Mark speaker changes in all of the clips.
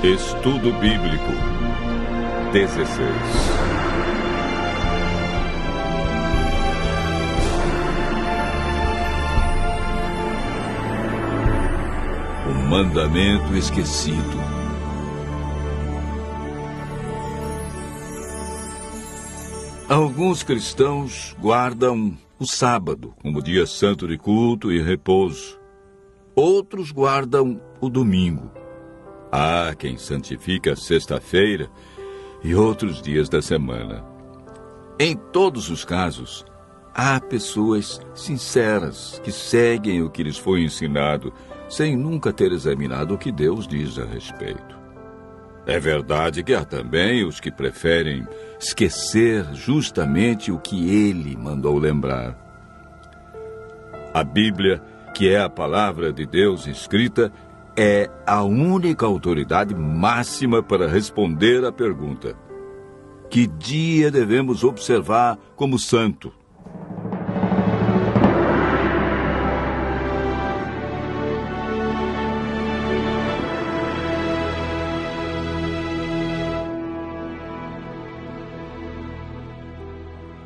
Speaker 1: Estudo Bíblico 16. O mandamento esquecido. Alguns cristãos guardam o sábado como dia santo de culto e repouso. Outros guardam o domingo. Há quem santifica a sexta-feira e outros dias da semana. Em todos os casos, há pessoas sinceras que seguem o que lhes foi ensinado, sem nunca ter examinado o que Deus diz a respeito. É verdade que há também os que preferem esquecer justamente o que Ele mandou lembrar. A Bíblia, que é a palavra de Deus escrita, é a única autoridade máxima para responder à pergunta: que dia devemos observar como santo?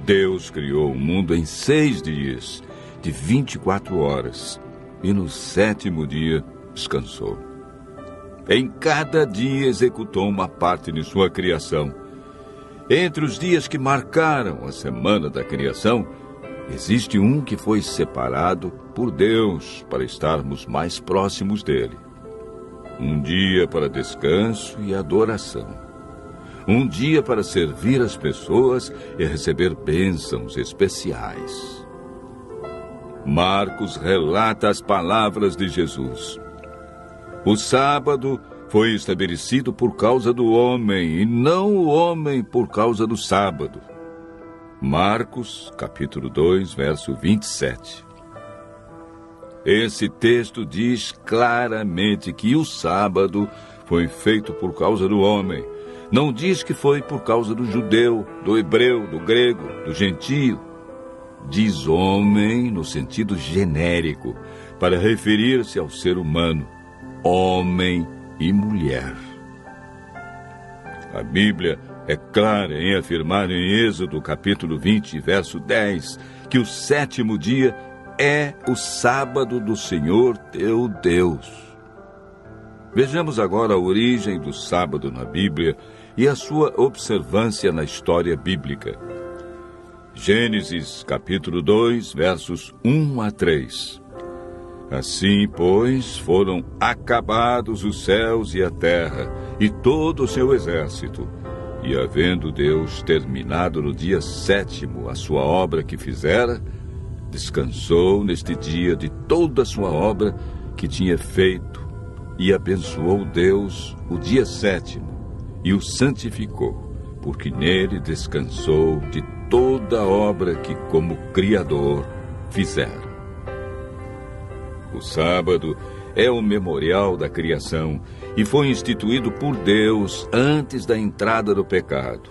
Speaker 1: Deus criou o mundo em 6 dias, de 24 horas, e no 7º dia descansou. Em cada dia executou uma parte de sua criação. Entre os dias que marcaram a semana da criação, existe um que foi separado por Deus para estarmos mais próximos dele. Um dia para descanso e adoração. Um dia para servir as pessoas e receber bênçãos especiais. Marcos relata as palavras de Jesus. O sábado foi estabelecido por causa do homem, e não o homem por causa do sábado. Marcos, capítulo 2, verso 27. Esse texto diz claramente que o sábado foi feito por causa do homem. Não diz que foi por causa do judeu, do hebreu, do grego, do gentio. Diz homem no sentido genérico, para referir-se ao ser humano, homem e mulher. A Bíblia é clara em afirmar em Êxodo capítulo 20, verso 10, que o 7º dia é o sábado do Senhor teu Deus. Vejamos agora a origem do sábado na Bíblia e a sua observância na história bíblica. Gênesis capítulo 2, versos 1 a 3. Assim, pois, foram acabados os céus e a terra, e todo o seu exército. E havendo Deus terminado no dia 7º a sua obra que fizera, descansou neste dia de toda a sua obra que tinha feito, e abençoou Deus o dia 7º, e o santificou, porque nele descansou de toda a obra que como Criador fizera. O sábado é o memorial da criação e foi instituído por Deus antes da entrada do pecado.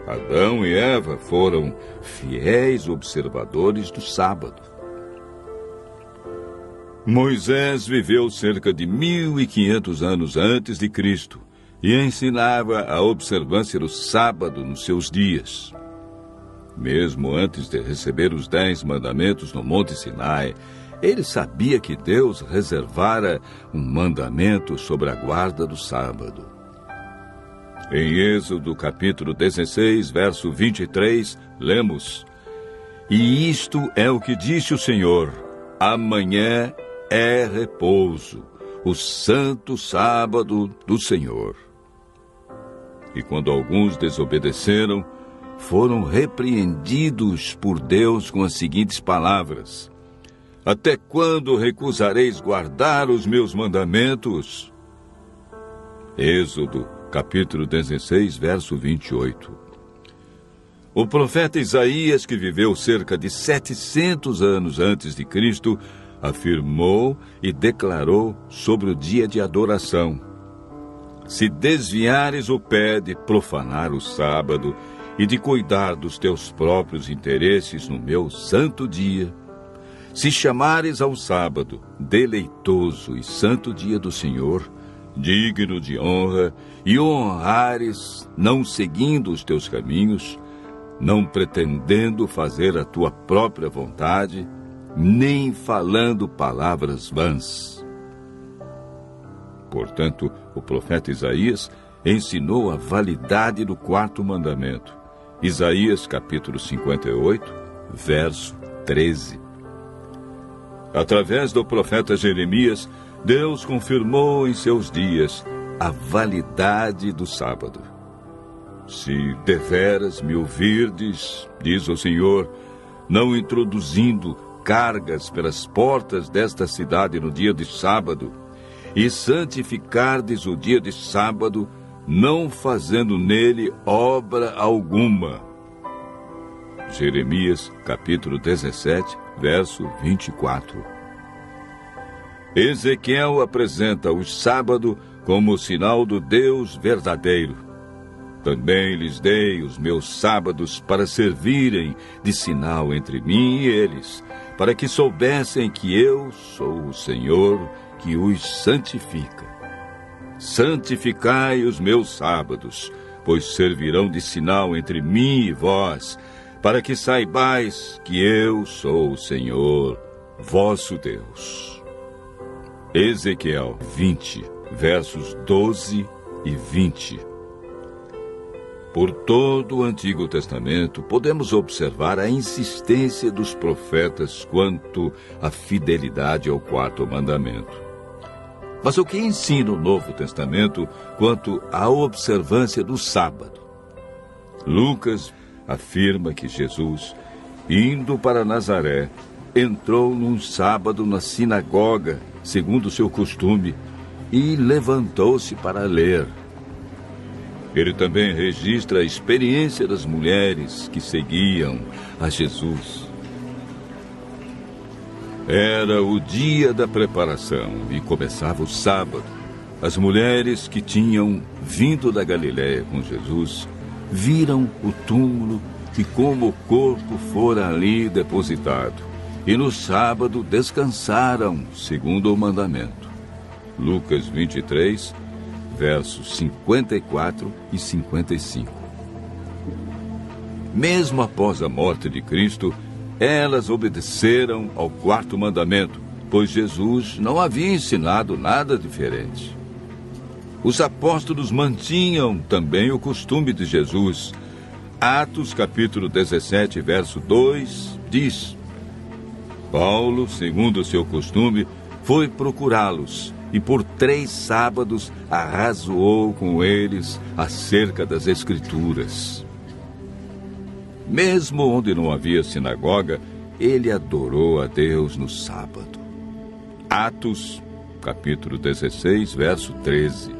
Speaker 1: Adão e Eva foram fiéis observadores do sábado. Moisés viveu cerca de 1500 anos antes de Cristo e ensinava a observância do sábado nos seus dias. Mesmo antes de receber os 10 mandamentos no Monte Sinai, ele sabia que Deus reservara um mandamento sobre a guarda do sábado. Em Êxodo capítulo 16, verso 23, lemos: E isto é o que disse o Senhor: amanhã é repouso, o santo sábado do Senhor. E quando alguns desobedeceram, foram repreendidos por Deus com as seguintes palavras: Até quando recusareis guardar os meus mandamentos? Êxodo, capítulo 16, verso 28. O profeta Isaías, que viveu cerca de 700 anos antes de Cristo, afirmou e declarou sobre o dia de adoração: Se desviares o pé de profanar o sábado e de cuidar dos teus próprios interesses no meu santo dia, se chamares ao sábado deleitoso e santo dia do Senhor, digno de honra, e o honrares, não seguindo os teus caminhos, não pretendendo fazer a tua própria vontade, nem falando palavras vãs. Portanto, o profeta Isaías ensinou a validade do quarto mandamento. Isaías, capítulo 58, verso 13. Através do profeta Jeremias, Deus confirmou em seus dias a validade do sábado. Se deveras me ouvirdes, diz o Senhor, não introduzindo cargas pelas portas desta cidade no dia de sábado, e santificardes o dia de sábado, não fazendo nele obra alguma. Jeremias, capítulo 17, verso 24. Ezequiel apresenta o sábado como sinal do Deus verdadeiro. Também lhes dei os meus sábados para servirem de sinal entre mim e eles, para que soubessem que eu sou o Senhor que os santifica. Santificai os meus sábados, pois servirão de sinal entre mim e vós, para que saibais que eu sou o Senhor, vosso Deus. Ezequiel 20, versos 12 e 20. Por todo o Antigo Testamento, podemos observar a insistência dos profetas quanto à fidelidade ao quarto mandamento. Mas o que ensina o Novo Testamento quanto à observância do sábado? Lucas afirma que Jesus, indo para Nazaré, entrou num sábado na sinagoga, segundo seu costume, e levantou-se para ler. Ele também registra a experiência das mulheres que seguiam a Jesus. Era o dia da preparação e começava o sábado. As mulheres que tinham vindo da Galiléia com Jesus viram o túmulo e como o corpo fora ali depositado. E no sábado descansaram, segundo o mandamento. Lucas 23, versos 54 e 55. Mesmo após a morte de Cristo, elas obedeceram ao quarto mandamento, pois Jesus não havia ensinado nada diferente. Os apóstolos mantinham também o costume de Jesus. Atos capítulo 17, verso 2, diz: Paulo, segundo o seu costume, foi procurá-los e por 3 sábados arrazoou com eles acerca das Escrituras. Mesmo onde não havia sinagoga, ele adorou a Deus no sábado. Atos, capítulo 16, verso 13.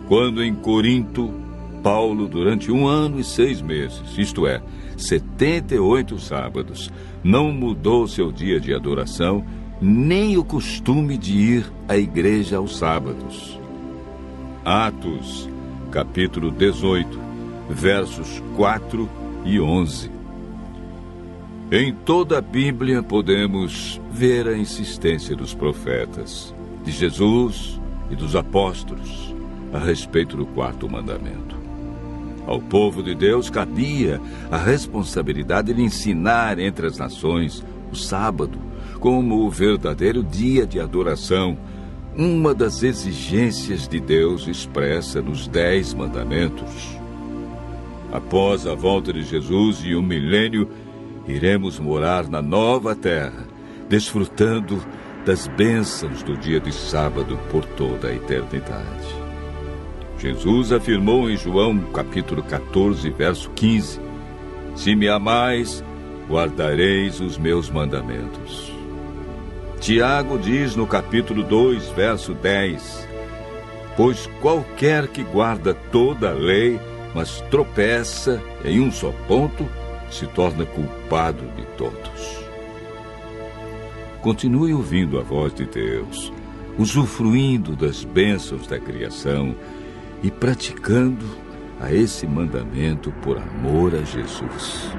Speaker 1: Quando em Corinto, Paulo, durante 1 ano e 6 meses, isto é, 78 sábados, não mudou seu dia de adoração, nem o costume de ir à igreja aos sábados. Atos, capítulo 18, versos 4 e 11. Em toda a Bíblia podemos ver a insistência dos profetas, de Jesus e dos apóstolos, a respeito do quarto mandamento. Ao povo de Deus cabia a responsabilidade de ensinar entre as nações o sábado como o verdadeiro dia de adoração, uma das exigências de Deus expressa nos 10 mandamentos. Após a volta de Jesus e o milênio, iremos morar na nova terra, desfrutando das bênçãos do dia de sábado por toda a eternidade. Jesus afirmou em João, capítulo 14, verso 15, Se me amais, guardareis os meus mandamentos. Tiago diz no capítulo 2, verso 10, Pois qualquer que guarda toda a lei, mas tropeça em um só ponto, se torna culpado de todos. Continue ouvindo a voz de Deus, usufruindo das bênçãos da criação e praticando a esse mandamento por amor a Jesus.